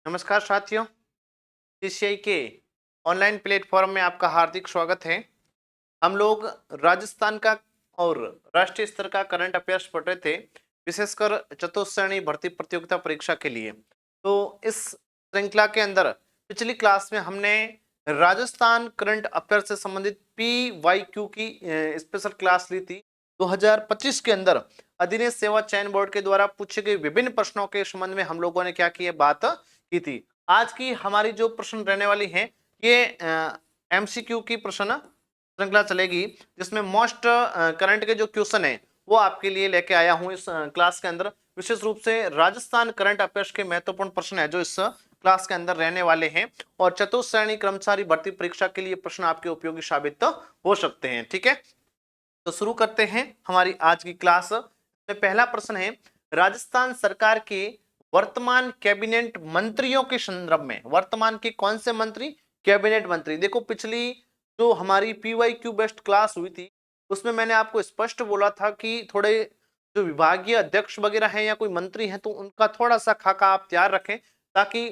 नमस्कार साथियों, सीसीआई के ऑनलाइन प्लेटफॉर्म में आपका हार्दिक स्वागत है। हम लोग राजस्थान का और राष्ट्रीय स्तर का करंट अफेयर्स पढ़ रहे थे, विशेषकर चतुश्रेणी भर्ती प्रतियोगिता परीक्षा के लिए। तो इस श्रृंखला के अंदर पिछली क्लास में हमने राजस्थान करंट अफेयर से संबंधित PYQ की स्पेशल क्लास ली थी। 2025 के अंदर अधीनस्थ सेवा चयन बोर्ड के द्वारा पूछे गए विभिन्न प्रश्नों के संबंध में हम लोगों ने क्या की है, बात की थी। आज की हमारी जो प्रश्न रहने वाली है, ये MCQ की प्रश्न श्रृंखला चलेगी, जिसमें मोस्ट करंट के जो क्वेश्चन है वो आपके लिए लेके आया हूं इस क्लास के अंदर। विशेष रूप से राजस्थान करंट अफेयर्स के महत्वपूर्ण प्रश्न है जो इस क्लास के अंदर रहने वाले हैं, और चतुश्रेणी कर्मचारी भर्ती परीक्षा के लिए प्रश्न आपके उपयोगी साबित हो सकते हैं। ठीक है, तो शुरू करते हैं हमारी आज की क्लास में। पहला प्रश्न है, राजस्थान सरकार के वर्तमान कैबिनेट मंत्रियों के संदर्भ में, वर्तमान के कौन से मंत्री? कैबिनेट मंत्री। देखो, पिछली जो हमारी PYQ बेस्ड क्लास हुई थी उसमें मैंने आपको स्पष्ट बोला था कि थोड़े जो विभागीय अध्यक्ष वगैरह हैं या कोई मंत्री हैं तो उनका थोड़ा सा खाका आप तैयार रखें, ताकि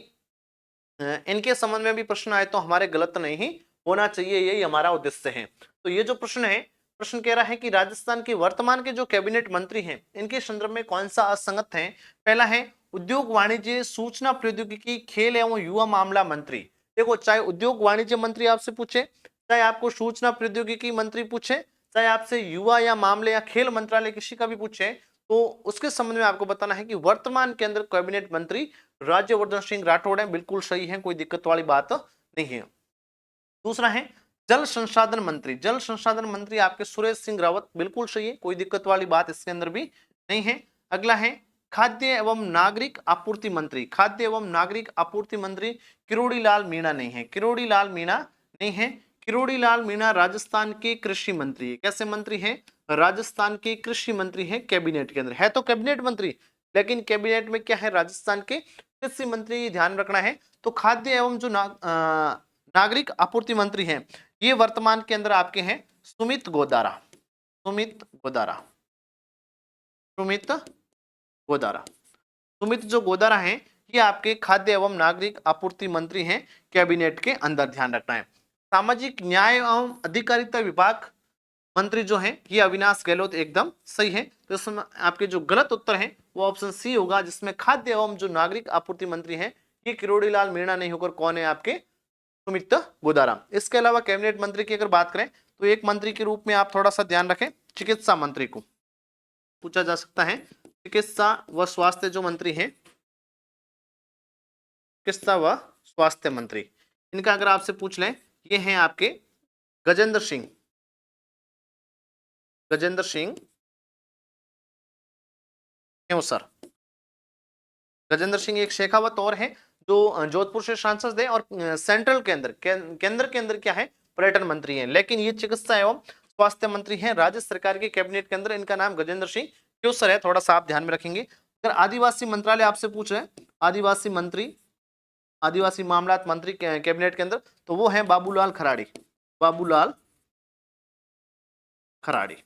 इनके संबंध में भी प्रश्न आए तो हमारे गलत नहीं होना चाहिए, यही हमारा उद्देश्य है। तो ये जो प्रश्न है, प्रश्न कह रहा है कि राजस्थान के वर्तमान के जो कैबिनेट मंत्री हैं इनके संदर्भ में कौन सा असंगत है। पहला है उद्योग वाणिज्य सूचना प्रौद्योगिकी खेल एवं युवा मामला मंत्री। देखो, चाहे उद्योग वाणिज्य मंत्री आपसे पूछे, चाहे आपको सूचना प्रौद्योगिकी मंत्री पूछे, चाहे आपसे युवा या मामले या खेल मंत्रालय किसी का भी पूछे, तो उसके संबंध में आपको बताना है कि वर्तमान के अंदर कैबिनेट मंत्री राज्यवर्धन सिंह राठौड़ है। बिल्कुल सही है, कोई दिक्कत वाली बात नहीं है। दूसरा है जल संसाधन मंत्री। जल संसाधन मंत्री आपके सुरेश सिंह रावत, बिल्कुल सही है, कोई दिक्कत वाली बात इसके अंदर भी नहीं है। अगला है खाद्य एवं नागरिक आपूर्ति मंत्री। खाद्य एवं नागरिक आपूर्ति मंत्री किरोड़ी लाल मीणा नहीं है, किरोड़ी लाल मीणा नहीं है। किरोड़ी लाल मीणा राजस्थान के कृषि मंत्री है। कैसे मंत्री है? राजस्थान के कृषि मंत्री है कैबिनेट के अंदर। है तो कैबिनेट मंत्री, लेकिन कैबिनेट में क्या है? राजस्थान के कृषि मंत्री, ध्यान रखना है। तो खाद्य एवं जो नागरिक आपूर्ति मंत्री हैं, ये वर्तमान के अंदर आपके हैं सुमित गोदारा। सुमित गोदारा, सुमित गोदारा, सुमित जो गोदारा हैं, ये आपके खाद्य एवं नागरिक आपूर्ति मंत्री हैं कैबिनेट के अंदर, ध्यान रखना है। सामाजिक न्याय एवं अधिकारिता विभाग मंत्री जो हैं, ये अविनाश गहलोत, एकदम सही है। तो इसमें आपके जो गलत उत्तर है वो ऑप्शन सी होगा, जिसमें खाद्य एवं जो नागरिक आपूर्ति मंत्री हैं ये किरोड़ी लाल मीणा नहीं होकर कौन है? आपके सुमित गोदारा। इसके अलावा कैबिनेट मंत्री की अगर बात करें तो एक मंत्री के रूप में आप थोड़ा सा ध्यान रखें, चिकित्सा मंत्री को पूछा जा सकता है। चिकित्सा व स्वास्थ्य जो मंत्री हैं, चिकित्सा व स्वास्थ्य मंत्री, इनका अगर आपसे पूछ लें, ये हैं आपके गजेंद्र सिंह, गजेंद्र सिंह सर। गजेंद्र सिंह एक शेखावत और है जो जोधपुर से सांसद है, और सेंट्रल के अंदर, केंद्र के अंदर क्या है? पर्यटन मंत्री हैं। लेकिन ये चिकित्सा एवं स्वास्थ्य मंत्री हैं राज्य सरकार के कैबिनेट के अंदर। इनका नाम गजेंद्र सिंह क्योसर है, थोड़ा सा आप ध्यान में रखेंगे। अगर आदिवासी मंत्रालय आपसे पूछ रहे हैं, आदिवासी मंत्री, आदिवासी मामलात मंत्री कैबिनेट के अंदर, तो वो है बाबूलाल खराड़ी। बाबूलाल खराड़ी,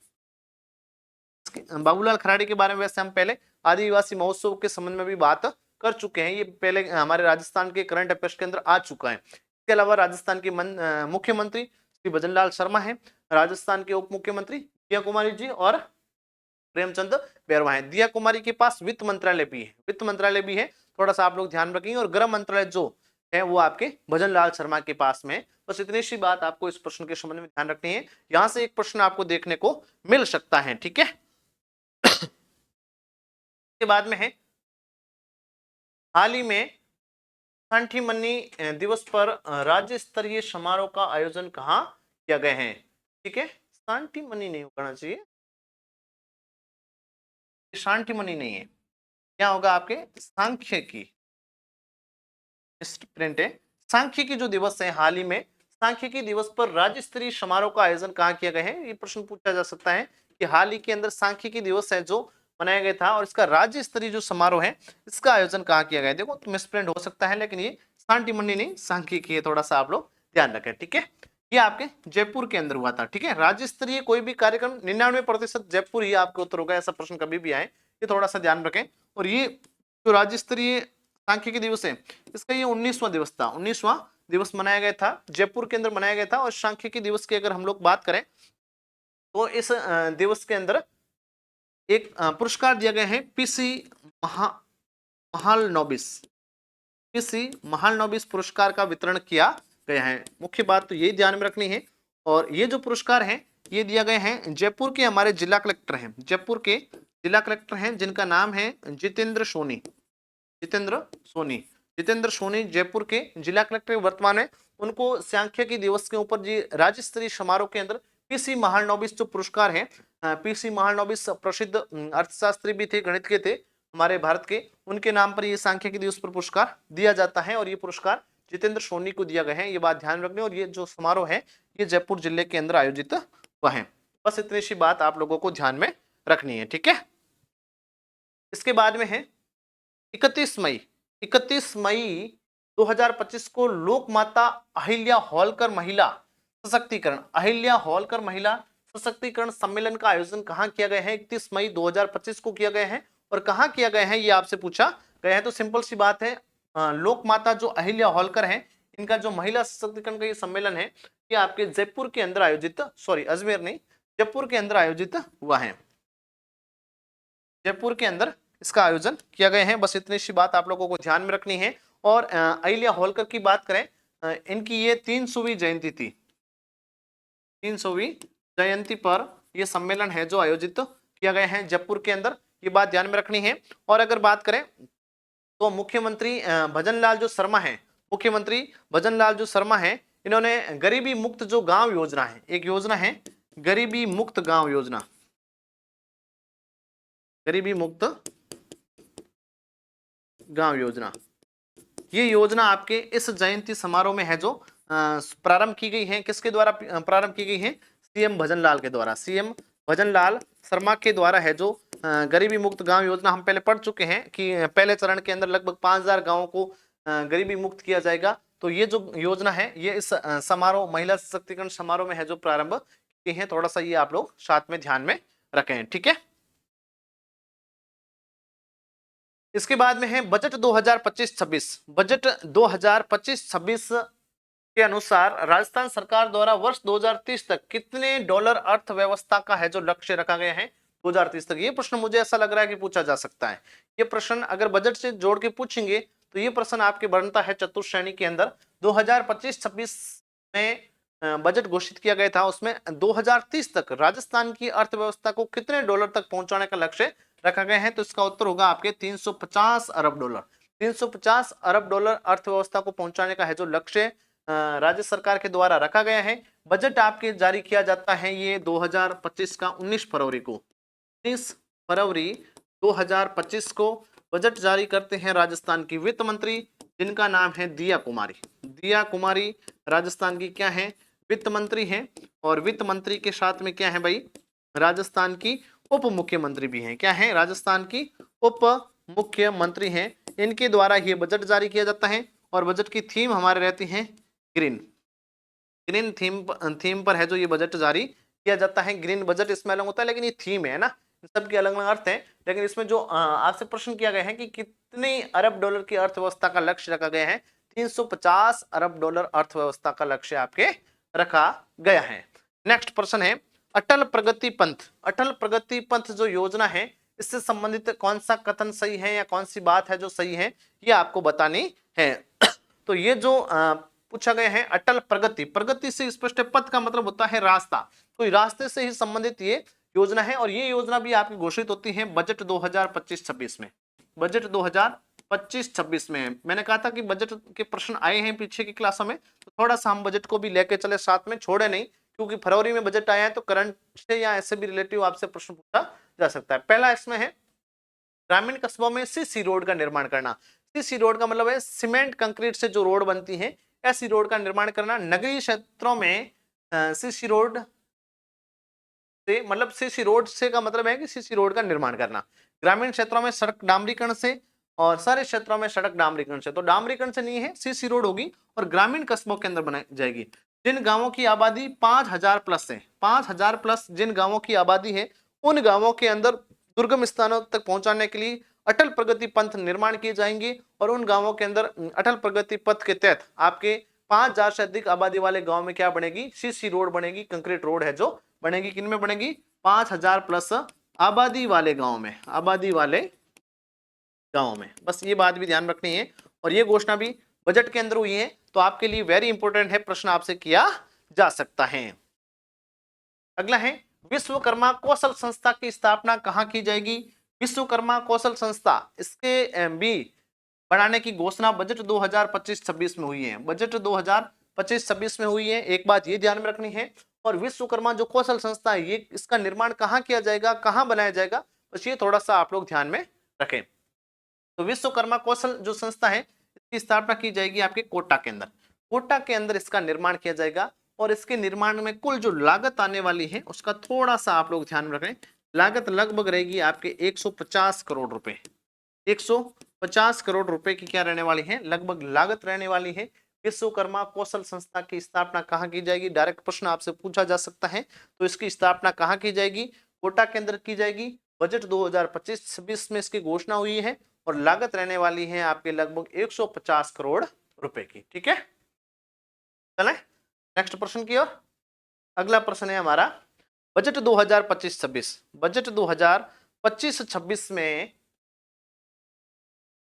बाबूलाल खराड़ी के बारे में वैसे हम पहले आदिवासी महोत्सव के संबंध में भी बात कर चुके हैं, ये पहले हमारे राजस्थान के करंट अफेयर्स के अंदर आ चुका है। इसके अलावा राजस्थान के मुख्यमंत्री श्री भजनलाल शर्मा है, राजस्थान के उप मुख्यमंत्री दिया कुमारी जी और प्रेमचंद बैरवा है। दिया कुमारी के पास वित्त मंत्रालय भी है, वित्त मंत्रालय भी है, थोड़ा सा आप लोग ध्यान रखेंगे। और गृह मंत्रालय जो है वो आपके भजनलाल शर्मा के पास में है। बस इतनी सी बात आपको इस प्रश्न के संबंध में ध्यान रखनी है। यहां से एक प्रश्न आपको देखने को मिल सकता है, ठीक है। के बाद में है, हाल ही में सांठी मन्नी दिवस पर राज्य स्तरीय समारोह का आयोजन कहाँ किया गया है? ठीक है, सांठी मन्नी नहीं होना चाहिए, सांठी मन्नी नहीं है, क्या होगा? आपके सांख्यिकी प्रिंट है। सांख्यिकी जो दिवस है, हाल ही में सांख्यिकी दिवस पर राज्य स्तरीय समारोह का आयोजन कहाँ किया गया है? ये प्रश्न पूछा जा सकता है कि हाल ही के अंदर सांख्यिकी दिवस है जो मनाया गया था, और इसका राज्य स्तरीय जो समारोह है इसका आयोजन कहाँ किया गया है? देखो, तो मिसप्रिंट हो सकता है, लेकिन ये सांठी मंडी नहीं, सांख्यिकी है, थोड़ा सा आप लोग ध्यान रखें, ठीक है। ये आपके जयपुर के अंदर हुआ था, ठीक है। राज्य स्तरीय कोई भी कार्यक्रम 99% जयपुर ही आपके उत्तर होगा, ऐसा प्रश्न कभी भी आए, ये थोड़ा सा ध्यान रखें। और ये जो राज्य स्तरीय सांख्यिकी दिवस है इसका ये 19वां दिवस था, 19वां दिवस मनाया गया था, जयपुर के अंदर मनाया गया था। और सांख्यिकी दिवस की अगर हम लोग बात करें तो इस दिवस के अंदर एक पुरस्कार दिया गया है पीसी महालनोबिस, पीसी महालनोबिस पुरस्कार का वितरण किया गया है। मुख्य बात तो यही ध्यान में रखनी है। और ये जो पुरस्कार है ये दिया गया है जयपुर के हमारे जिला कलेक्टर हैं, जयपुर के जिला कलेक्टर हैं जिनका नाम है जितेंद्र सोनी, जितेंद्र सोनी, जितेंद्र सोनी जयपुर के जिला कलेक्टर वर्तमान में। उनको सांख्यिकी दिवस के ऊपर जी राज्य स्तरीय समारोह के अंदर पीसी महालनोबिस जो पुरस्कार है, पीसी महालनोबिस प्रसिद्ध अर्थशास्त्री भी थे, गणित के थे हमारे भारत के, उनके नाम पर ये सांख्यिकी दिवस पर पुरस्कार दिया जाता है। और ये पुरस्कार जितेंद्र सोनी को दिया गया है, ये बात ध्यान रखनी। और ये जो समारोह है ये जयपुर जिले के अंदर आयोजित हुआ है। बस इतनी सी बात आप लोगों को ध्यान में रखनी है, ठीक है। इसके बाद में है 31 मई 2025 को लोक माता अहिल्या होलकर महिला सशक्तिकरण, अहिल्या होलकर महिला सशक्तिकरण सम्मेलन का आयोजन कहाँ किया गया है? 31 मई 2025 को किया गया है। और कहाँ किया गया है ये आपसे पूछा गया है, तो सिंपल सी बात है, लोक माता जो अहिल्या होलकर है इनका जो महिला सशक्तिकरण का ये सम्मेलन है ये आपके जयपुर के अंदर आयोजित, सॉरी अजमेर नहीं, जयपुर के अंदर आयोजित हुआ है, जयपुर के अंदर इसका आयोजन किया गया है। बस इतनी सी बात आप लोगों को ध्यान में रखनी है। और अहिल्या होलकर की बात करें, इनकी ये 300वीं जयंती थी, 300वीं जयंती पर यह सम्मेलन है जो आयोजित किया गया है जयपुर के अंदर, ये बात ध्यान में रखनी है। और अगर बात करें तो मुख्यमंत्री भजनलाल जो शर्मा है, मुख्यमंत्री भजनलाल जो शर्मा है, इन्होंने गरीबी मुक्त जो गांव योजना है, एक योजना है गरीबी मुक्त गांव योजना, गरीबी मुक्त गांव योजना, ये योजना आपके इस जयंती समारोह में है जो प्रारंभ की गई है। किसके द्वारा प्रारंभ की गई है? सीएम भजनलाल के द्वारा, सीएम भजनलाल शर्मा के द्वारा है जो गरीबी मुक्त गांव योजना। हम पहले पढ़ चुके हैं कि पहले चरण के अंदर लगभग 5000 गांवों को गरीबी मुक्त किया जाएगा। तो ये जो योजना है ये इस समारोह, महिला सशक्तिकरण समारोह में है जो प्रारंभ की है। थोड़ा सा ये आप लोग साथ में ध्यान में रखें, ठीक है। इसके बाद में है बजट 2025-26, बजट 2025-26 के अनुसार राजस्थान सरकार द्वारा वर्ष 2030 तक कितने डॉलर अर्थव्यवस्था का है जो लक्ष्य रखा गया है 2030 तक? ये प्रश्न मुझे ऐसा लग रहा है कि पूछा जा सकता है। ये प्रश्न अगर बजट से जोड़ के पूछेंगे तो ये प्रश्न आपके बनता है चतुर्थ श्रेणी के अंदर। 2025-26 में बजट घोषित किया गया था, उसमें 2030 तक राजस्थान की अर्थव्यवस्था को कितने डॉलर तक पहुंचाने का लक्ष्य रखा गया है? तो इसका उत्तर होगा आपके 350 अरब डॉलर। 350 अरब डॉलर अर्थव्यवस्था को पहुंचाने का है जो लक्ष्य राज्य सरकार के द्वारा रखा गया है। बजट आपके जारी किया जाता है ये 2025 का 19 फरवरी को, 19 फरवरी 2025 को बजट जारी करते हैं राजस्थान की वित्त मंत्री, जिनका नाम है दिया कुमारी। दिया कुमारी राजस्थान की क्या है? वित्त मंत्री हैं। और वित्त मंत्री के साथ में क्या है भाई? राजस्थान की उप मुख्यमंत्री भी हैं। क्या है? राजस्थान की उप मुख्यमंत्री हैं। इनके द्वारा ये बजट जारी किया जाता है। और बजट की थीम हमारे रहती है ग्रीन, ग्रीन थीम पर है जो ये बजट जारी किया जाता है। ग्रीन बजट इसमें अलग होता है, लेकिन ये थीम है ना, सबके अलग अलग अर्थ हैं। लेकिन इसमें जो आपसे प्रश्न किया गया है कि कितने अरब डॉलर की अर्थव्यवस्था का लक्ष्य रखा गया है, 350 अरब डॉलर अर्थव्यवस्था का लक्ष्य आपके रखा गया है। नेक्स्ट प्रश्न है अटल प्रगति पंथ। अटल प्रगति पंथ जो योजना है इससे संबंधित कौन सा कथन सही है या कौन सी बात है जो सही है, ये आपको बतानी है। तो ये जो पूछा गया है अटल प्रगति, प्रगति से स्पष्ट पथ का मतलब होता है रास्ता, तो रास्ते से ही संबंधित ये योजना है। और ये योजना भी आपकी घोषित होती है बजट 2025-26 में, बजट 2025-26 में। मैंने कहा था कि बजट के प्रश्न आए हैं पीछे की क्लासों में, तो थोड़ा सा हम बजट को भी लेके चले साथ में, छोड़े नहीं, क्योंकि फरवरी में बजट आया है तो करंट से या ऐसे भी रिलेटिव आपसे प्रश्न पूछा जा सकता है। पहला इसमें है ग्रामीण कस्बों में सीसी रोड का निर्माण करना। सीसी रोड का मतलब है सीमेंट कंक्रीट से जो रोड बनती है, ऐसी रोड का निर्माण करना। नगरीय क्षेत्रों में सीसी रोड से, मतलब सीसी रोड से का मतलब है कि सीसी रोड का निर्माण करना। ग्रामीण क्षेत्रों में सड़क डामरीकरण से, और शहरी क्षेत्रों में सड़क डामरीकरण से। तो डामरीकरण से नहीं है, सीसी रोड होगी और ग्रामीण कस्बों के अंदर बनाई जाएगी। जिन गांवों की आबादी 5000 प्लस है, 5000 प्लस जिन गांवों की आबादी है, उन गांवों के अंदर दुर्गम स्थानों तक पहुंचाने के लिए अटल प्रगति पथ निर्माण किए जाएंगे और उन गांवों के अंदर अटल प्रगति पथ के तहत आपके 5,000 से अधिक आबादी वाले गांव में क्या बनेगी, सीसी रोड बनेगी, कंक्रीट रोड है जो बनेगी, किन में बनेगी, 5,000 प्लस आबादी वाले गांव में, आबादी वाले गांव में। बस ये बात भी ध्यान रखनी है और ये घोषणा भी बजट के अंदर हुई है, तो आपके लिए वेरी इंपॉर्टेंट है, प्रश्न आपसे किया जा सकता है। अगला है विश्वकर्मा कौशल संस्था की स्थापना कहां की जाएगी। विश्वकर्मा कौशल संस्था इसके भी बनाने की घोषणा बजट 2025-26 में हुई है, बजट 2025-26 में हुई है, एक बात ये ध्यान में रखनी है। और विश्वकर्मा जो कौशल संस्था है, ये इसका निर्माण कहाँ किया जाएगा, कहाँ बनाया जाएगा, बस ये थोड़ा सा आप लोग ध्यान में रखें। तो विश्वकर्मा कौशल जो संस्था है इसकी स्थापना की जाएगी आपके कोटा के अंदर, कोटा के अंदर इसका निर्माण किया जाएगा। और इसके निर्माण में कुल जो लागत आने वाली है उसका थोड़ा सा आप लोग ध्यान रखें, लागत लगभग रहेगी आपके 150 करोड़ रुपए, 150 करोड़ रुपए की क्या रहने वाली है, लगभग लागत रहने वाली है। विश्वकर्मा कौशल संस्था की स्थापना कहाँ की जाएगी, डायरेक्ट प्रश्न आपसे पूछा जा सकता है। तो इसकी स्थापना कहाँ की जाएगी, कोटा के अंदर की जाएगी। बजट 2025-26 में इसकी घोषणा हुई है और लागत रहने वाली है आपके लगभग 150 करोड़ रुपए की। ठीक है, चलें नेक्स्ट प्रश्न की ओर। अगला प्रश्न है हमारा बजट 2025-26, बजट 2025-26 में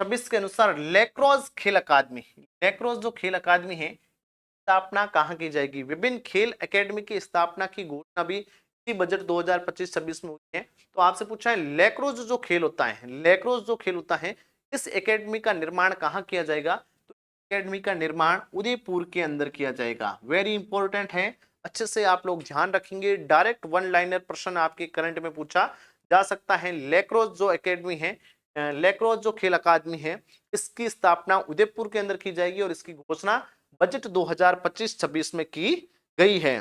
26 के अनुसार लैक्रोस खेल अकादमी, लैक्रोस जो खेल अकादमी है स्थापना कहाँ की जाएगी। विभिन्न खेल एकेडमी की स्थापना की घोषणा भी इसी बजट 2025-26 में हुई है। तो आपसे पूछा है लैक्रोस जो खेल होता है, लैक्रोस जो खेल होता है इस एकेडमी का निर्माण कहाँ किया जाएगा, तो एकेडमी का निर्माण उदयपुर के अंदर किया जाएगा। वेरी इंपॉर्टेंट है, अच्छे से आप लोग ध्यान रखेंगे, डायरेक्ट वन लाइनर प्रश्न आपके करंट में पूछा जा सकता है। लैक्रोस जो एकेडमी है, लैक्रोस जो खेल अकादमी है, इसकी स्थापना उदयपुर के अंदर की जाएगी और इसकी घोषणा बजट 2025-26 में की गई है।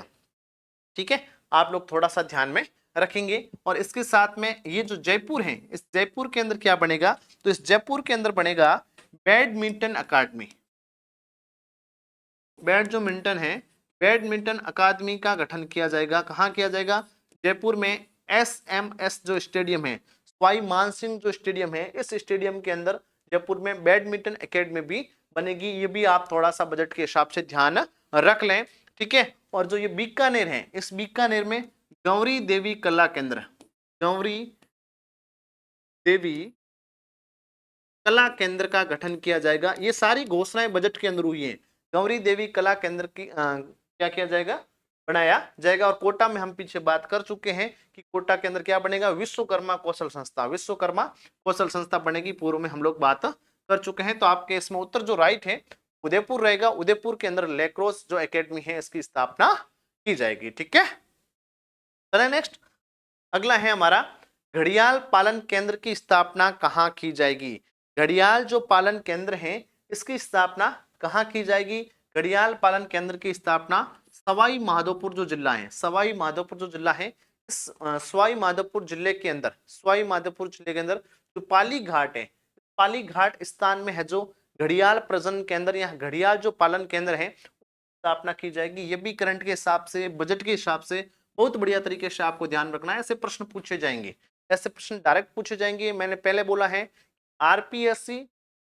ठीक है, आप लोग थोड़ा सा ध्यान में रखेंगे। और इसके साथ में ये जो जयपुर है, इस जयपुर के अंदर क्या बनेगा, तो इस जयपुर के अंदर बनेगा बैडमिंटन अकादमी, बैडमिंटन है, बैडमिंटन अकादमी का गठन किया जाएगा। कहाँ किया जाएगा, जयपुर में SMS जो स्टेडियम है, सवाई मानसिंह जो स्टेडियम है, इस स्टेडियम के अंदर जयपुर में बैडमिंटन एकेडमी भी बनेगी। ये भी आप थोड़ा सा बजट के हिसाब से ध्यान रख लें। ठीक है, और जो ये बीकानेर है, इस बीकानेर में गौरी देवी कला केंद्र, गौरी देवी कला केंद्र का गठन किया जाएगा। ये सारी घोषणाएं बजट के अंदर हुई है। गौरी देवी कला केंद्र की क्या किया जाएगा, बनाया जाएगा। और कोटा में हम पीछे बात कर चुके हैं कि कोटा के अंदर क्या बनेगा, विश्वकर्मा कौशल संस्था, विश्वकर्मा कौशल संस्था बनेगी, पूर्व में हम लोग बात कर चुके हैं। तो आपके इसमें उत्तर जो राइट है उदयपुर रहेगा, उदयपुर के अंदर लैक्रोस जो एकेडमी है इसकी स्थापना की जाएगी। ठीक है, चलें नेक्स्ट। अगला है हमारा घड़ियाल पालन केंद्र की स्थापना कहाँ की जाएगी। घड़ियाल जो पालन केंद्र है इसकी स्थापना कहाँ की जाएगी। घड़ियाल पालन केंद्र की स्थापना सवाई माधोपुर जो जिला है, सवाई माधोपुर जो जिला है, इस सवाई माधोपुर जिले के अंदर, सवाई माधोपुर जिले के अंदर जो पाली घाट है, पाली घाट स्थान में है जो घड़ियाल प्रजनन केंद्र या घड़ियाल जो पालन केंद्र है स्थापना की जाएगी। ये भी करंट के हिसाब से, बजट के हिसाब से बहुत बढ़िया तरीके से आपको ध्यान रखना है। ऐसे प्रश्न पूछे जाएंगे, ऐसे प्रश्न डायरेक्ट पूछे जाएंगे। मैंने पहले बोला है RPSC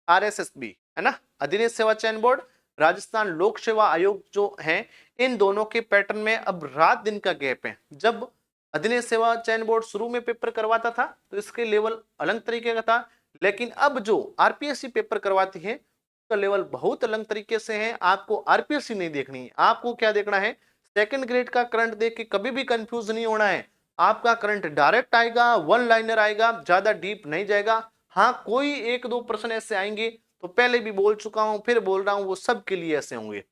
RSSB है ना, अधीनस्थ सेवा चयन बोर्ड, राजस्थान लोक सेवा आयोग जो है, इन दोनों के पैटर्न में अब रात दिन का गैप है। जब अधीनस्थ सेवा चयन बोर्ड शुरू में पेपर करवाता था तो इसके लेवल अलग तरीके का था, लेकिन अब जो RPSC पेपर करवाती है उसका लेवल बहुत अलग तरीके से है। आपको RPSC नहीं देखनी है, आपको क्या देखना है, सेकंड ग्रेड का करंट देख के कभी भी कंफ्यूज नहीं होना है। आपका करंट डायरेक्ट आएगा, वन लाइनर आएगा, ज्यादा डीप नहीं जाएगा। हाँ, कोई एक दो प्रश्न ऐसे आएंगे, तो पहले भी बोल चुका हूं फिर बोल रहा हूं, वो सबके लिए ऐसे होंगे,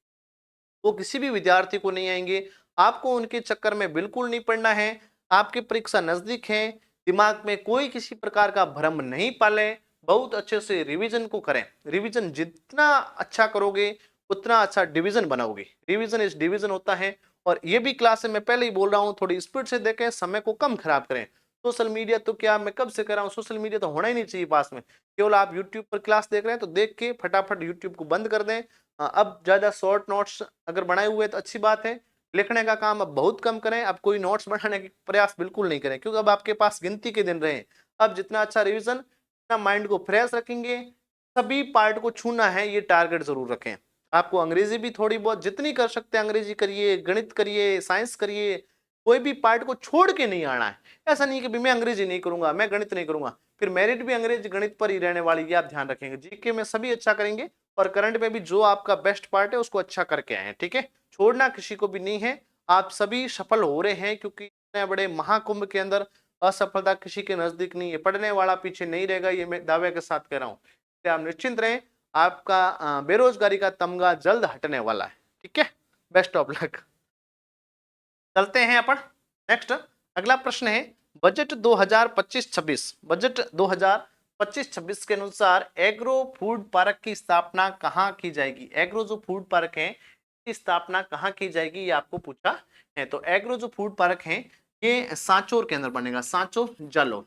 वो किसी भी विद्यार्थी को नहीं आएंगे। आपको उनके चक्कर में बिल्कुल नहीं पड़ना है। आपकी परीक्षा नजदीक है, दिमाग में कोई किसी प्रकार का भ्रम नहीं पाले, बहुत अच्छे से रिवीजन को करें। रिवीजन जितना अच्छा करोगे उतना अच्छा डिवीजन बनाओगे, रिवीजन इज डिवीजन होता है। और ये भी क्लास है, मैं पहले ही बोल रहा हूँ, थोड़ी स्पीड से देखें, समय को कम खराब करें। सोशल मीडिया तो क्या, मैं कब से कर रहा हूँ, सोशल मीडिया तो होना ही नहीं चाहिए पास में। केवल आप यूट्यूब पर क्लास देख रहे हैं तो देख के फटाफट यूट्यूब को बंद कर दें। अब ज्यादा शॉर्ट नोट्स अगर बनाए हुए तो अच्छी बात है, लिखने का काम अब बहुत कम करें। अब कोई नोट्स बनाने का प्रयास बिल्कुल नहीं करें, क्योंकि अब आपके पास गिनती के दिन रहे। अब जितना अच्छा रिवीजन अपना माइंड को फ्रेश रखेंगे, सभी पार्ट को छूना है, ये टारगेट जरूर रखें। आपको अंग्रेजी भी थोड़ी बहुत जितनी कर सकते हैं अंग्रेजी करिए, गणित करिए, साइंस करिए, कोई भी पार्ट को छोड़ के नहीं आना है। ऐसा नहीं कि भी मैं अंग्रेजी नहीं करूंगा, मैं गणित नहीं करूंगा, फिर मेरिट भी अंग्रेजी गणित पर ही रहने वाली, ये आप ध्यान रखेंगे। जीके में सभी अच्छा करेंगे और करंट में भी जो आपका बेस्ट पार्ट है उसको अच्छा करके आए, ठीक है। छोड़ना किसी को भी नहीं है, आप सभी सफल हो रहे हैं, क्योंकि इतने बड़े महाकुंभ के अंदर असफलता किसी के नजदीक नहीं है, पढ़ने वाला पीछे नहीं रहेगा, ये मैं दावे के साथ कह रहा हूं। तो आप निश्चिंत रहें, आपका बेरोजगारी का तमगा जल्द हटने वाला है, ठीक है। Best of luck. चलते हैं अपन नेक्स्ट। अगला प्रश्न है बजट 2025-26, बजट 2025-26 के अनुसार एग्रो फूड पार्क की स्थापना कहाँ की जाएगी। एग्रो जो फूड पार्क है की स्थापना कहाँ की जाएगी, ये आपको पूछा है। तो एग्रो जो फूड पार्क है ये सांचौर के अंदर बनेगा, सांचौर जालोर।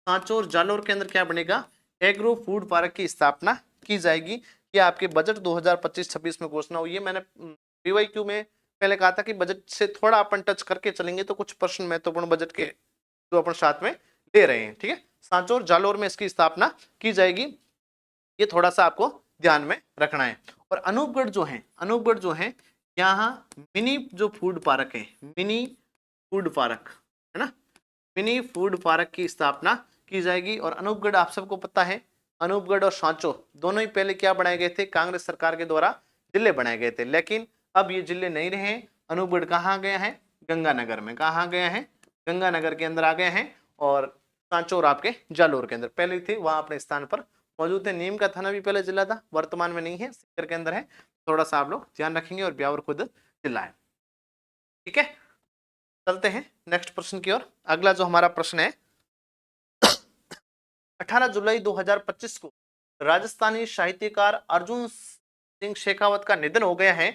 सांचौर जालोर के अंदर क्या बनेगा, एग्रो फूड पार्क की स्थापना की जाएगी। ये आपके बजट 2025-26 में घोषणा हुई है। मैंने पीवाईक्यू में पहले कहा था कि बजट से थोड़ा अपन टच करके चलेंगे तो कुछ प्रश्न महत्वपूर्ण बजट के जो अपन साथ में ले रहे हैं, ठीक है। सांचौर जालोर में इसकी स्थापना की जाएगी, ये थोड़ा सा आपको ध्यान में रखना है। और अनूपगढ़ जो है यहाँ मिनी जो फूड पार्क है, मिनी फूड पार्क है ना, मिनी फूड पार्क की स्थापना की जाएगी। और अनूपगढ़ आप सबको पता है, अनूपगढ़ और सांचौर दोनों ही पहले क्या बनाए गए थे, कांग्रेस सरकार के द्वारा जिले बनाए गए थे, लेकिन अब ये जिले नहीं रहे। अनूपगढ़ कहाँ गया है, गंगानगर में, कहाँ गया है, गंगानगर के अंदर आ गए हैं। और सांचौर आपके जालोर के अंदर, पहले थे वहां अपने स्थान पर मौजूद है। नीम का थाना भी पहले जिला था, वर्तमान में नहीं है, सीकर के अंदर है। थोड़ा सा आप लोग ध्यान रखेंगे। और ब्यावर खुद जिला है, ठीक है। चलते हैं नेक्स्ट प्रश्न की ओर। अगला जो हमारा प्रश्न है 18 जुलाई 2025 को राजस्थानी साहित्यकार अर्जुन सिंह शेखावत का निधन हो गया है।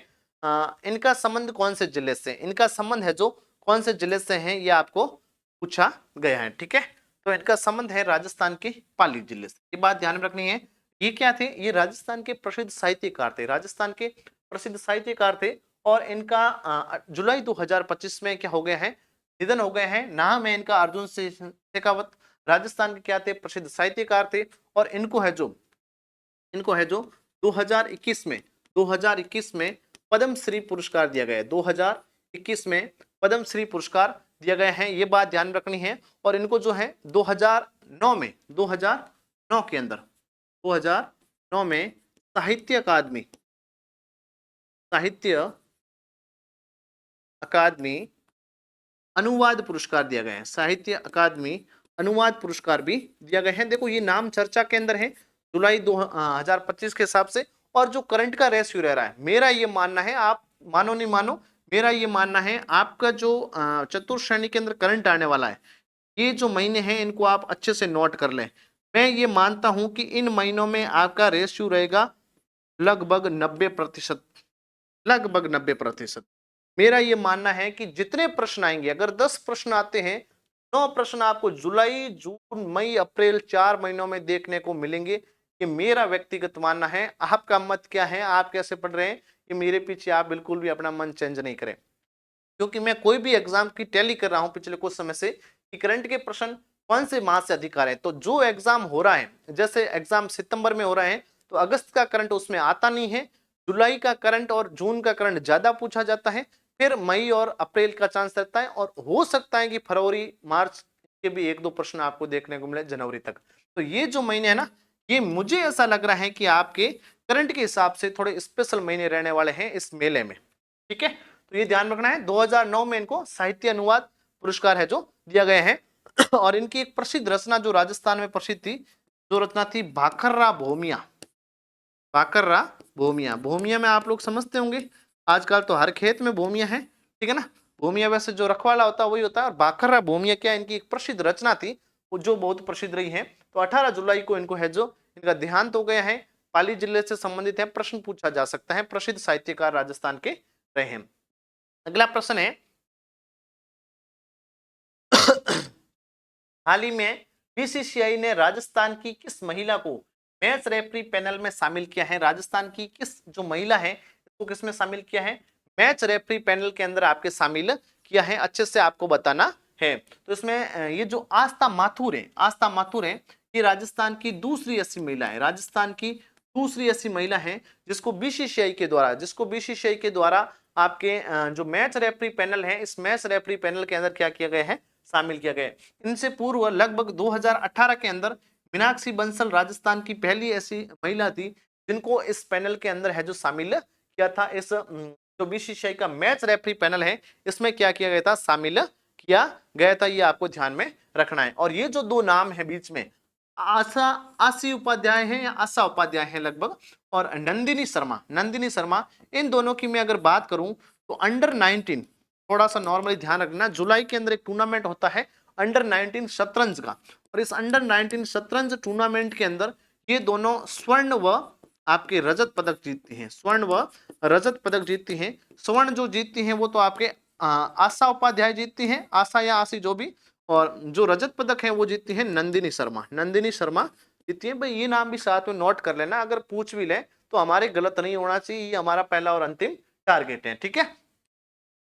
इनका संबंध कौन से जिले से, इनका संबंध है जो कौन से जिले से है, ये आपको पूछा गया है, ठीक है। तो इनका संबंध है राजस्थान के पाली जिले से, ये बात ध्यान में रखनी है। ये क्या थे, ये राजस्थान के प्रसिद्ध साहित्यकार थे, राजस्थान के प्रसिद्ध साहित्यकार थे। और इनका जुलाई 2025 में क्या हो गया है, निधन हो गए हैं। नाम है इनका अर्जुन सिंह शेखावत, राजस्थान के क्या थे, प्रसिद्ध साहित्यकार थे। और इनको है जो 2021 में पद्म श्री पुरस्कार दिया गया है, 2021 में पद्म श्री पुरस्कार दिया गया है, ये बात ध्यान रखनी है। और इनको जो है 2009 के अंदर 2009 में साहित्य अकादमी अनुवाद पुरस्कार दिया गया है, साहित्य अकादमी अनुवाद पुरस्कार भी दिया गया है। देखो ये नाम चर्चा के अंदर है जुलाई 2025 के हिसाब से। और जो करंट का रेशियो रह रहा है, मेरा ये मानना है, आप मानो नहीं मानो, मेरा ये मानना है आपका जो चतुर्थ श्रेणी के अंदर करंट आने वाला है, ये जो महीने हैं इनको आप अच्छे से नोट कर लें। मैं ये मानता हूं कि इन महीनों में आपका रेशियो रहेगा लगभग 90%, लगभग 90%। मेरा ये मानना है कि जितने प्रश्न आएंगे, अगर 10 प्रश्न आते हैं, 9 प्रश्न आपको जुलाई, जून, मई, अप्रैल 4 महीनों में देखने को मिलेंगे। ये मेरा व्यक्तिगत मानना है। आपका मत क्या है, आप कैसे पढ़ रहे हैं, ये मेरे पीछे आप बिल्कुल भी अपना मन चेंज नहीं करें, क्योंकि मैं कोई भी एग्जाम की टैली कर रहा हूं पिछले कुछ समय से कि करंट के प्रश्न कौन से माह से अधिक आ रहे हैं। तो जो एग्जाम हो रहा है, जैसे एग्जाम सितंबर में हो रहे हैं, तो अगस्त का करंट उसमें आता नहीं है, जुलाई का करंट और जून का करंट ज्यादा पूछा जाता है, फिर मई और अप्रैल का चांस रहता है, और हो सकता है कि फरवरी मार्च के भी 1-2 प्रश्न आपको देखने को मिले जनवरी तक। तो ये जो महीने है ना, ये मुझे ऐसा लग रहा है कि आपके करंट के हिसाब से थोड़े स्पेशल महीने रहने वाले हैं इस मेले में, ठीक है। तो ये ध्यान रखना है। 2009 में इनको साहित्य अनुवाद पुरस्कार है जो दिया गया है। और इनकी एक प्रसिद्ध रचना जो राजस्थान में प्रसिद्ध थी, जो रचना थी बाकर्रा भोमिया। बाकर्रा भोमिया, भोमिया में आप लोग समझते होंगे, आजकल तो हर खेत में भूमिया है, ठीक है ना। भूमिया वैसे जो रखवाला होता है वही होता है, और बाकर्रा भूमिया क्या, इनकी एक प्रसिद्ध रचना थी जो बहुत प्रसिद्ध रही है। तो 18 जुलाई को इनको है जो इनका देहांत हो गया है। पाली जिले से संबंधित है, प्रश्न पूछा जा सकता है, प्रसिद्ध साहित्यकार राजस्थान के रहे हैं। अगला प्रश्न है हाल ही में बीसीसीआई ने राजस्थान की किस महिला को मैच रेफरी पैनल में शामिल किया है। राजस्थान की किस जो महिला है इसको किसमें शामिल किया है, मैच रेफरी पैनल के अंदर आपके शामिल किया है, अच्छे से आपको बताना है। तो इसमें ये जो आस्था माथुर है, ये राजस्थान की दूसरी ऐसी महिला है, राजस्थान की दूसरी ऐसी महिला है जिसको बीसीसीआई के द्वारा आपके जो मैच रेफरी पैनल है, इस मैच रेफरी पैनल के अंदर क्या किया गया है, शामिल किया गया है। इनसे पूर्व लगभग 2018 के अंदर मीनाक्षी बंसल राजस्थान की पहली ऐसी महिला थी जिनको इस पैनल के अंदर है जो शामिल किया था। इस जो बीसीसीआई का मैच रेफरी पैनल है इसमें क्या किया गया था, शामिल किया गया था। ये आपको ध्यान में रखना है। और ये जो दो नाम है बीच में, आशी उपाध्याय है या आशा उपाध्याय है लगभग, और नंदिनी शर्मा, इन दोनों की मैं अगर बात करूं तो अंडर 19, थोड़ा सा नॉर्मली ध्यान रखना, जुलाई के अंदर एक टूर्नामेंट होता है अंडर 19 शतरंज का, और इस अंडर 19 शतरंज टूर्नामेंट के अंदर ये दोनों स्वर्ण व आपके रजत पदक जीतती हैं, स्वर्ण व रजत पदक जीतती हैं। स्वर्ण जो जीतती हैं वो तो आपके आशा उपाध्याय जीतती हैं, आशा या आशी जो भी, और जो रजत पदक है वो जीतती है नंदिनी शर्मा जीतती है। भाई ये नाम भी साथ में नोट कर लेना, अगर पूछ भी ले तो हमारे गलत नहीं होना चाहिए, ये हमारा पहला और अंतिम टारगेट है, ठीक है।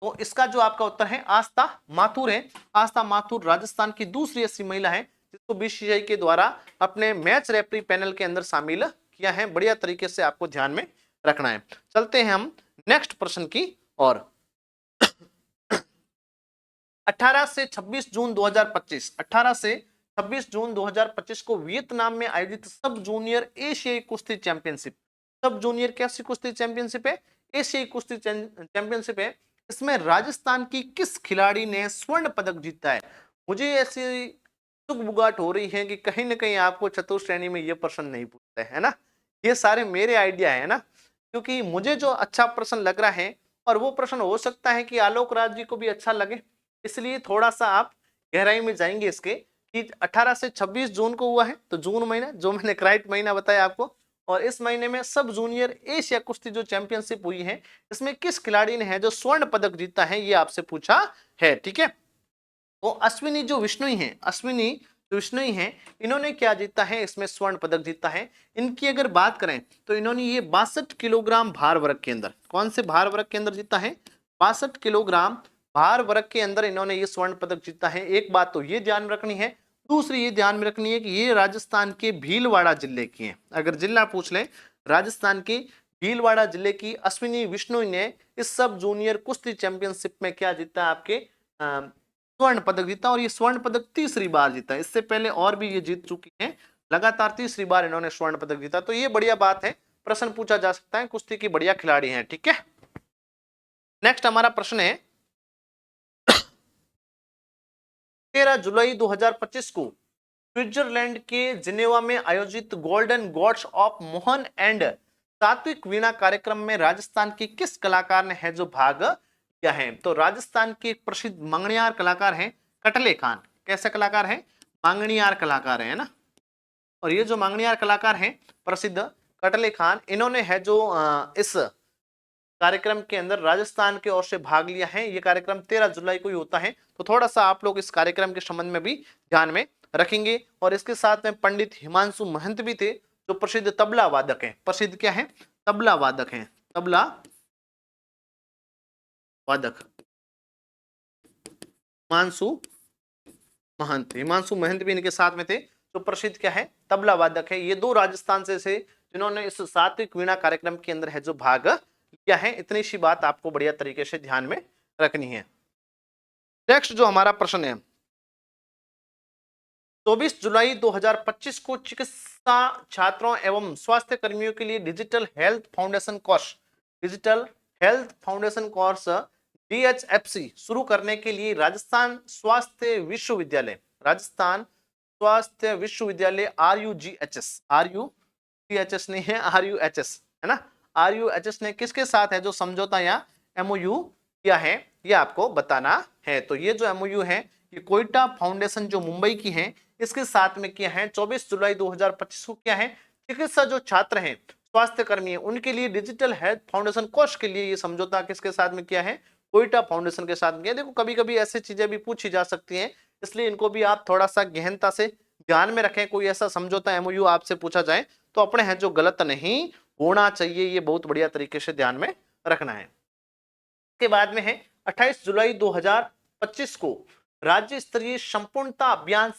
तो इसका जो आपका उत्तर है आस्था माथुर है। आस्था माथुर राजस्थान की दूसरी ऐसी महिला है जिसको बीसीसीआई के द्वारा अपने मैच रेफरी पैनल के अंदर शामिल किया है। बढ़िया तरीके से आपको ध्यान में रखना है। चलते हैं हम नेक्स्ट प्रश्न की ओर। 18 से 26 जून 2025 को वियतनाम में आयोजित सब जूनियर एशियाई कुश्ती चैंपियनशिप, सब जूनियर कैसी कुश्ती चैंपियनशिप है, एशियाई कुश्ती चैंपियनशिप है, इसमें राजस्थान की किस खिलाड़ी ने स्वर्ण पदक जीता है। मुझे ऐसी सुगबुगाहट हो रही है कि कहीं ना कहीं आपको चतुर्थ श्रेणी में ये प्रश्न नहीं पूछते है ना, ये सारे मेरे आइडिया है ना, क्योंकि मुझे जो अच्छा प्रश्न लग रहा है और वो प्रश्न हो सकता है कि आलोक राज जी को भी अच्छा लगे, इसलिए थोड़ा सा आप गहराई में जाएंगे इसके कि 18 से 26 जून को हुआ है, तो जून महीना जो मैंने राइट महीना बताया आपको, और इस महीने में सब जूनियर एशिया कुश्ती जो चैंपियनशिप हुई है इसमें किस खिलाड़ी ने है जो स्वर्ण पदक जीता है, ये आपसे पूछा है, ठीक है। तो अश्विनी जो विष्णुई हैं, इन्होंने क्या जीता है, इसमें स्वर्ण पदक जीता है। इनकी अगर बात करें तो इन्होंने ये 62 किलोग्राम भार वर्ग के अंदर, कौन से भार वर्ग के अंदर जीता है, 62 किलोग्राम भार वर्ग के अंदर इन्होंने ये स्वर्ण पदक जीता है। एक बात तो ये ध्यान में रखनी है, दूसरी ये ध्यान में रखनी है कि ये राजस्थान के भीलवाड़ा जिले की है। अगर जिला पूछ ले, राजस्थान की भीलवाड़ा जिले की अश्विनी विष्णुई ने इस सब जूनियर कुश्ती चैंपियनशिप में क्या जीता, आपके स्वर्ण पदक जीता, और ये स्वर्ण पदक तीसरी बार जीता है। इससे पहले और भी ये जीत चुकी हैं, लगातार तीसरी बार इन्होंने स्वर्ण पदक जीता। तो ये बढ़िया बात है, प्रश्न पूछा जा सकता है, कुश्ती की बढ़िया खिलाड़ी हैं, ठीक है। नेक्स्ट हमारा प्रश्न है 13 जुलाई 2025 को स्विट्जरलैंड के जिनेवा में आयोजित golden God's of Mohan and सात्विक वीणा कार्यक्रम में राजस्थान की किस कलाकार ने है जो भाग लिया है। तो राजस्थान के एक प्रसिद्ध मंगनियार कलाकार हैं कटले खान। कैसे कलाकार हैं, मांगनियार कलाकार है ना। और ये जो मांगनियार कलाकार हैं प्रसिद्ध कटले खान, इन्होंने है जो इस कार्यक्रम के अंदर राजस्थान की ओर से भाग लिया है। ये कार्यक्रम 13 जुलाई को ही होता है, तो थोड़ा सा आप लोग इस कार्यक्रम के संबंध में भी ध्यान में रखेंगे। और इसके साथ में पंडित हिमांशु महंत भी थे जो प्रसिद्ध तबला वादक हैं। प्रसिद्ध क्या है, तबला वादक हैं, तबला वादक हिमांशु महंत भी इनके साथ में थे, जो प्रसिद्ध क्या है, तबला वादक है। ये दो राजस्थान से जिन्होंने इस सात्विक वीणा कार्यक्रम के अंदर है जो भाग लिया है। इतनी सी बात आपको बढ़िया तरीके से ध्यान में रखनी है। नेक्स्ट जो हमारा प्रश्न है 24 जुलाई 2025 को चिकित्सा छात्रों एवं स्वास्थ्य कर्मियों के लिए digital health foundation course DHFC शुरू करने के लिए राजस्थान स्वास्थ्य विश्वविद्यालय RUGHS नहीं है, RUHS है ना, RUHS ने किसके साथ है जो समझौता या MOU किया है, ये आपको बताना है। तो ये जो MOU है ये कोयटा फाउंडेशन जो मुंबई की है इसके साथ में किया है। 24 जुलाई 2025 को क्या है, चिकित्सा जो छात्र हैं स्वास्थ्य कर्मी हैं उनके लिए डिजिटल हेल्थ फाउंडेशन कोर्स के लिए ये समझौता किसके साथ में किया है, कोयटा फाउंडेशन के साथ किया। देखो कभी कभी ऐसी चीजें भी पूछी जा सकती हैं, इसलिए इनको भी आप थोड़ा सा गहनता से ध्यान में रखें। कोई ऐसा समझौता MOU आपसे पूछा जाए तो अपने हैं जो गलत नहीं होना चाहिए, ये बहुत बढ़िया तरीके से ध्यान में रखना है। के बाद में है 28 जुलाई 2025 को राज्य स्तरीय संपूर्णता अभियान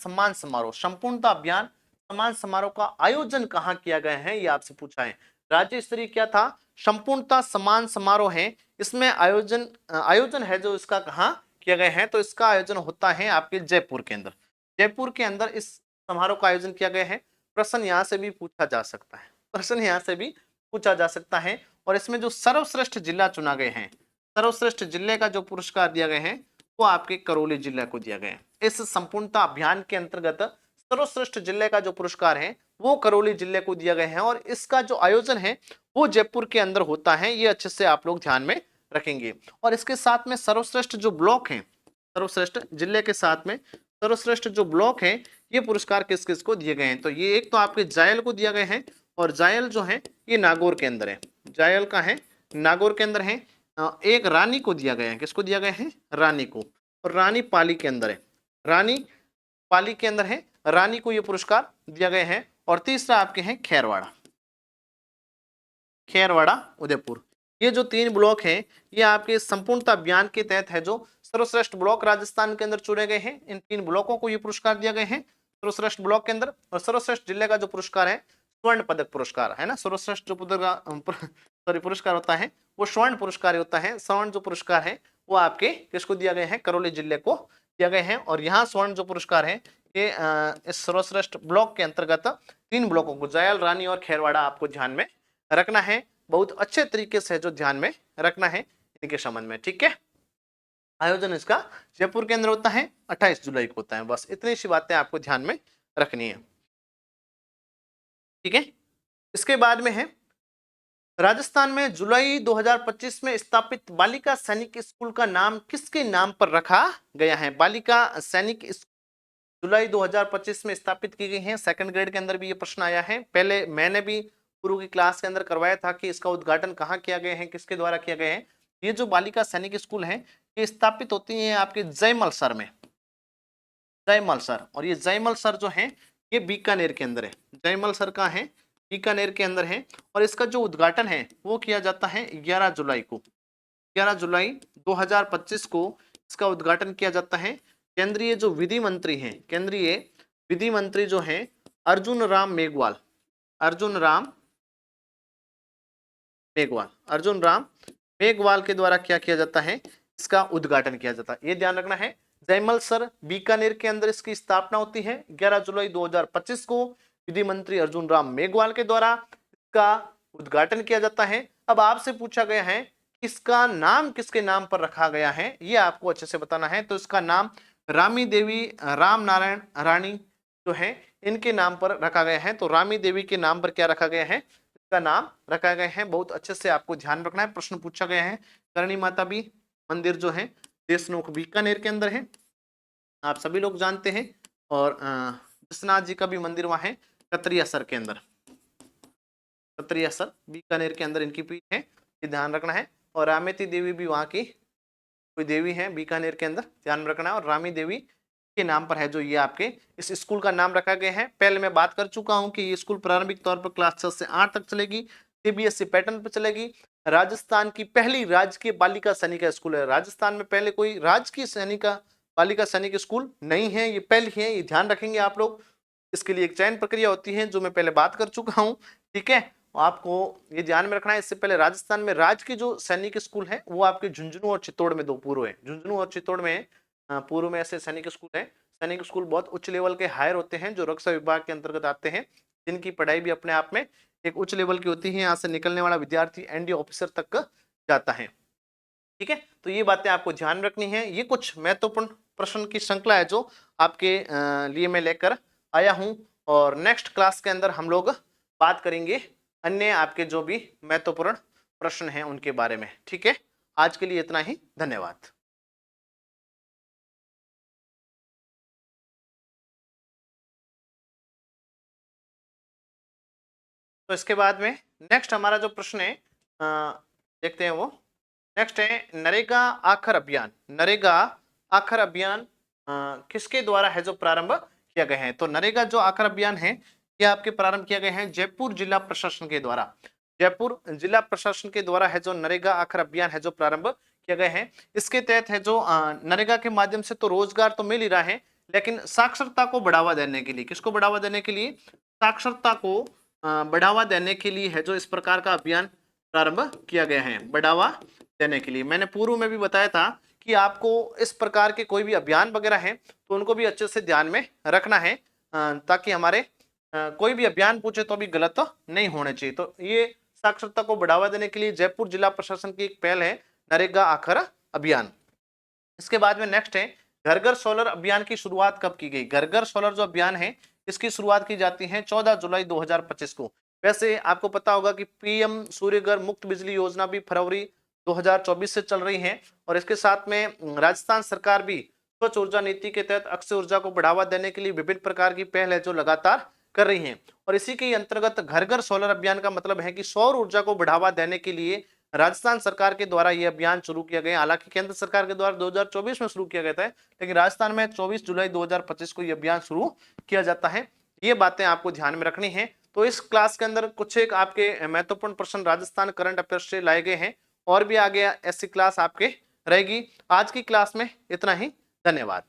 सम्मान समारोह का आयोजन कहाँ किया गया है, ये आपसे पूछा है। राज्य स्तरीय क्या था, संपूर्णता सम्मान समारोह है, इसमें आयोजन है जो इसका कहाँ किया गया है, तो इसका आयोजन होता है आपके जयपुर के अंदर। जयपुर के अंदर इस समारोह का आयोजन किया गया है। प्रश्न यहाँ से भी पूछा जा सकता है, प्रश्न यहाँ से भी पूछा जा सकता है। और इसमें जो सर्वश्रेष्ठ जिला चुना गए हैं, सर्वश्रेष्ठ जिले का जो पुरस्कार दिया गया है वो आपके करौली जिले को दिया गया है। इस संपूर्णता अभियान के अंतर्गत सर्वश्रेष्ठ जिले का जो पुरस्कार है वो करौली जिले को दिया गया है, और इसका जो आयोजन है वो जयपुर के अंदर होता है। ये अच्छे से आप लोग ध्यान में रखेंगे। और इसके साथ में सर्वश्रेष्ठ जो ब्लॉक है, सर्वश्रेष्ठ जिले के साथ में सर्वश्रेष्ठ जो ब्लॉक है, ये पुरस्कार किस किस को दिए गए हैं, तो ये एक तो आपके जायल को दिया गया है, और जायल जो है ये नागौर के अंदर है, जायल का है नागौर के अंदर है। एक रानी को दिया गया है, किसको दिया गया है, रानी को, और रानी पाली के अंदर है, रानी पाली के अंदर है, रानी को ये पुरस्कार दिया गया है। और तीसरा आपके हैं खेरवाड़ा, खेरवाड़ा उदयपुर। ये जो 3 ब्लॉक हैं ये आपके संपूर्णता अभियान के तहत है, जो सर्वश्रेष्ठ ब्लॉक राजस्थान के अंदर चुने गए हैं। इन 3 ब्लॉकों को ये पुरस्कार दिया गए हैं सर्वश्रेष्ठ ब्लॉक के अंदर। और सर्वश्रेष्ठ जिले का जो पुरस्कार है स्वर्ण पदक पुरस्कार है ना, सर्वश्रेष्ठ जो पुरस्कार होता है वो स्वर्ण पुरस्कार होता है। स्वर्ण जो पुरस्कार है वो आपके किसको दिया गया है, करौली जिले को दिया गया है। और यहाँ स्वर्ण जो पुरस्कार है ये इस सर्वश्रेष्ठ ब्लॉक के अंतर्गत 3 ब्लॉकों को, जायल, रानी और खेरवाड़ा, आपको ध्यान में रखना है। बहुत अच्छे तरीके से जो ध्यान में रखना है इनके संबंध में, ठीक है। आयोजन इसका जयपुर के अंदर होता है, 28 जुलाई को होता है। बस इतनी सी बातें आपको ध्यान में रखनी है, ठीक है। इसके बाद में है राजस्थान में जुलाई 2025 में स्थापित बालिका सैनिक स्कूल का नाम किसके नाम पर रखा गया है। बालिका सैनिक जुलाई 2025 में स्थापित की गई है। सेकंड ग्रेड के अंदर भी ये प्रश्न आया है। पहले मैंने भी पूर्व की क्लास के अंदर करवाया था कि इसका उद्घाटन कहाँ किया गया है, किसके द्वारा किया गया है। ये जो बालिका सैनिक स्कूल है ये स्थापित होती है आपके जयमलसर में, जयमलसर। और ये जयमलसर जो है ये बीकानेर के अंदर है, जयमलसर का है बीकानेर के अंदर है। और इसका जो उद्घाटन है वो किया जाता है 11 जुलाई को, 11 जुलाई 2025 को इसका उद्घाटन किया जाता है। केंद्रीय जो विधि मंत्री हैं, केंद्रीय विधि मंत्री जो हैं अर्जुन राम मेघवाल, अर्जुन राम मेघवाल, अर्जुन राम मेघवाल के द्वारा क्या किया जाता है, इसका उद्घाटन किया जाता है। ये ध्यान रखना है। जयमलसर बीकानेर के अंदर इसकी स्थापना होती है 11 जुलाई 2025 को, विधि मंत्री अर्जुन राम मेघवाल के द्वारा इसका उद्घाटन किया जाता है। अब आपसे पूछा गया है इसका नाम किसके नाम पर रखा गया है, ये आपको अच्छे से बताना है। तो इसका नाम रामी देवी राम नारायण रानी जो है इनके नाम पर रखा गया है। तो रामी देवी के नाम पर क्या रखा गया है, इसका नाम रखा गया है। बहुत अच्छे से आपको ध्यान रखना है। प्रश्न पूछा गया है। करणी माता भी मंदिर जो है देशनोक बीकानेर के अंदर है, आप सभी लोग जानते हैं। और विश्वनाथ जी का भी मंदिर वहां है कतरियासर के अंदर, कतरियासर बीकानेर के अंदर इनकी पीठ है, ये ध्यान रखना है। और रामेती देवी भी वहां की कोई देवी है बीकानेर के अंदर, ध्यान में रखना है। और रामी देवी के नाम पर है जो ये आपके इस स्कूल का नाम रखा गया है। पहले मैं बात कर चुका हूं कि ये स्कूल प्रारंभिक तौर पर क्लास 6 से 8 तक चलेगी, सीबीएसई पैटर्न पर चलेगी। राजस्थान की पहली राजकीय बालिका सैनिक स्कूल है। राजस्थान में पहले कोई राजकीय सैनिका बालिका सैनिक स्कूल नहीं है, ये पहली है, ये ध्यान रखेंगे आप लोग। इसके लिए एक चयन प्रक्रिया होती है जो मैं पहले बात कर चुका हूँ, ठीक है। आपको ये ध्यान में रखना है। इससे पहले राजस्थान में राजकीय जो सैनिक स्कूल है वो आपके झुंझुनू और चित्तौड़ में 2 पूर्व है, झुंझुनू और चित्तौड़ में पूर्व में ऐसे सैनिक स्कूल है। सैनिक स्कूल बहुत उच्च लेवल के हायर होते हैं जो रक्षा विभाग के अंतर्गत आते हैं, जिनकी पढ़ाई भी अपने आप में एक उच्च लेवल की होती है। यहाँ से निकलने वाला विद्यार्थी एनडी ऑफिसर तक जाता है, ठीक है। तो ये बातें आपको ध्यान रखनी है। ये कुछ महत्वपूर्ण प्रश्न की श्रृंखला है जो आपके लिए मैं लेकर आया हूं। और नेक्स्ट क्लास के अंदर हम लोग बात करेंगे अन्य आपके जो भी महत्वपूर्ण प्रश्न हैं उनके बारे में, ठीक है। आज के लिए इतना ही, धन्यवाद। तो इसके बाद में नेक्स्ट हमारा जो प्रश्न है देखते हैं वो नेक्स्ट है नरेगा आखर अभियान। नरेगा आखर अभियान किसके द्वारा है जो प्रारंभ किया गया है। तो नरेगा जो आखर अभियान है ये आपके प्रारंभ किया गया है जयपुर जिला प्रशासन के द्वारा। जयपुर जिला प्रशासन के द्वारा है जो नरेगा आखर अभियान है जो प्रारंभ किया गया है। इसके तहत है जो नरेगा के माध्यम से तो रोजगार तो मिल ही रहा है, लेकिन साक्षरता को बढ़ावा देने के लिए, किसको बढ़ावा देने के लिए, साक्षरता को बढ़ावा देने के लिए है जो इस प्रकार का अभियान प्रारंभ किया गया है, बढ़ावा देने के लिए। मैंने पूर्व में भी बताया था कि आपको इस प्रकार के कोई भी अभियान वगैरह हैं तो उनको भी अच्छे से ध्यान में रखना है, ताकि हमारे कोई भी अभियान पूछे तो भी गलत तो नहीं होने चाहिए। तो ये साक्षरता को बढ़ावा देने के लिए जयपुर जिला प्रशासन की एक पहल है, नरेगा आखर अभियान। इसके बाद में नेक्स्ट है घर घर सोलर अभियान की शुरुआत कब की गई। घर घर सोलर जो अभियान है इसकी शुरुआत की जाती है 14 जुलाई 2025 को। वैसे आपको पता होगा कि पीएम सूर्यघर मुफ्त बिजली योजना भी फरवरी 2024 से चल रही है, और इसके साथ में राजस्थान सरकार भी स्वच्छ ऊर्जा नीति के तहत अक्षय ऊर्जा को बढ़ावा देने के लिए विभिन्न प्रकार की पहल है जो लगातार कर रही हैं। और इसी के अंतर्गत घर घर सोलर अभियान का मतलब है कि सौर ऊर्जा को बढ़ावा देने के लिए राजस्थान सरकार के द्वारा यह अभियान शुरू किया गया। हालांकि केंद्र सरकार के द्वारा 2024 में शुरू किया गया था, लेकिन राजस्थान में 24 जुलाई 2025 को यह अभियान शुरू किया जाता है। ये बातें आपको ध्यान में रखनी है। तो इस क्लास के अंदर कुछ एक आपके महत्वपूर्ण प्रश्न राजस्थान करंट अफेयर्स से लाए गए हैं, और भी आगे ऐसी क्लास आपके रहेगी। आज की क्लास में इतना ही, धन्यवाद।